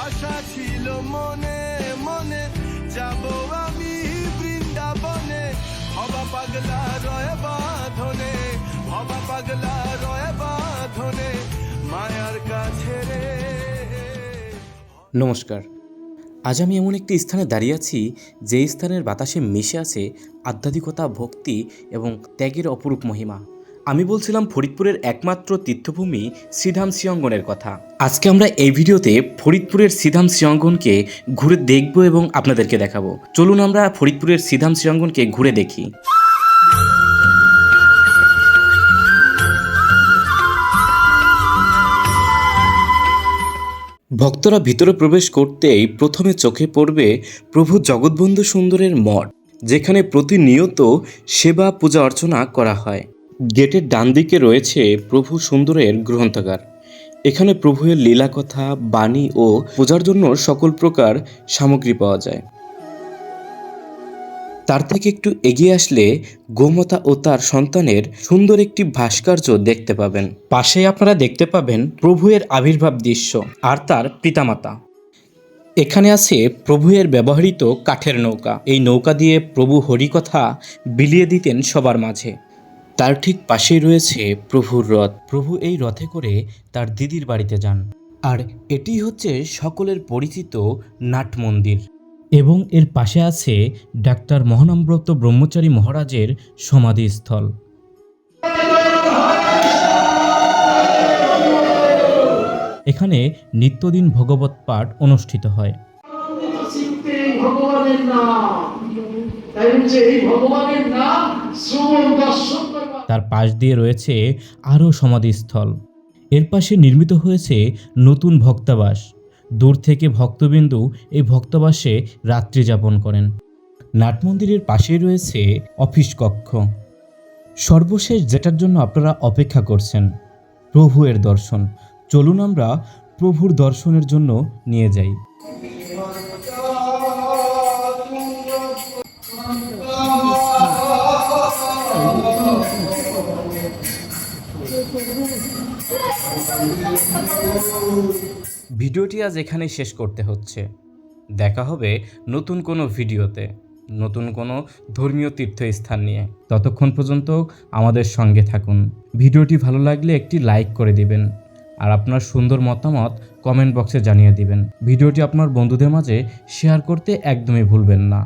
আশা ছিল মনে মনে যাব আমি বৃন্দাবনে হবা পাগলা রয় বাঁধনে হবা পাগলা রয় বাঁধনে মায়ার কাছে রে। নমস্কার, আজ আমি এমন একটি স্থানে দাঁড়িয়ে আছি যেই স্থানের বাতাসে মিশে আছে আধ্যাত্মিকতা, ভক্তি এবং ত্যাগের অপরূপ মহিমা। আমি বলছিলাম ফরিদপুরের একমাত্র তীর্থভূমি শ্রীধাম শ্রীঅঙ্গনের কথা। আজকে আমরা এই ভিডিওতে ফরিদপুরের শ্রীধাম শ্রীঅঙ্গনকে ঘুরে দেখব এবং আপনাদেরকে দেখাবো। চলুন আমরা ফরিদপুরের শ্রীধাম শ্রীঅঙ্গনকে ঘুরে দেখি। ভক্তরা ভিতরে প্রবেশ করতেই প্রথমে চোখে পড়বে প্রভু জগৎবন্ধু সুন্দরের মঠ, যেখানে প্রতিনিয়ত সেবা পূজা অর্চনা করা হয়। গেটের ডান দিকে রয়েছে প্রভু সুন্দরের গ্রন্থাগার। এখানে প্রভুয়ের লীলাকথা, বাণী ও পূজার জন্য সকল প্রকার সামগ্রী পাওয়া যায়। তার থেকে একটু এগিয়ে আসলে গোমাতা ও তার সন্তানের সুন্দর একটি ভাস্কর্য দেখতে পাবেন। পাশেই আপনারা দেখতে পাবেন প্রভুয়ের আবির্ভাব দৃশ্য আর তার পিতামাতা। এখানে আছে প্রভুয়ের ব্যবহৃত কাঠের নৌকা। এই নৌকা দিয়ে প্রভু হরিকথা বিলিয়ে দিতেন সবার মাঝে। তার ঠিক পাশেই রয়েছে প্রভুর রথ। প্রভু এই রথে করে তার দিদির বাড়িতে যান। আর এটি হচ্ছে সকলের পরিচিত নাট মন্দির। এবং এর পাশে আছে ডাক্তার মহানম্রত ব্রহ্মচারী মহারাজের সমাধিস্থল। এখানে নিত্যদিন ভগবত পাঠ অনুষ্ঠিত হয়। তার পাশ দিয়ে রয়েছে আরও সমাধিস্থল। এর পাশে নির্মিত হয়েছে নতুন ভক্তাবাস। দূর থেকে ভক্তবিন্দু এই ভক্তবাসে রাত্রি যাপন করেন। নাট মন্দিরের পাশেই রয়েছে অফিস কক্ষ। সর্বশেষ যেটার জন্য আপনারা অপেক্ষা করছেন, প্রভুয়ের দর্শন। চলুন আমরা প্রভুর দর্শনের জন্য নিয়ে যাই। ভিডিওটি আজ এখানেই শেষ করতে হচ্ছে। দেখা হবে নতুন কোনো ভিডিওতে, নতুন কোনো ধর্মীয় তীর্থস্থান নিয়ে। ততক্ষণ পর্যন্ত আমাদের সঙ্গে থাকুন। ভিডিওটি ভালো লাগলে একটি লাইক করে দিবেন আর আপনার সুন্দর মতামত কমেন্ট বক্সে জানিয়ে দিবেন। ভিডিওটি আপনার বন্ধুদের মাঝে শেয়ার করতে একদমই ভুলবেন না।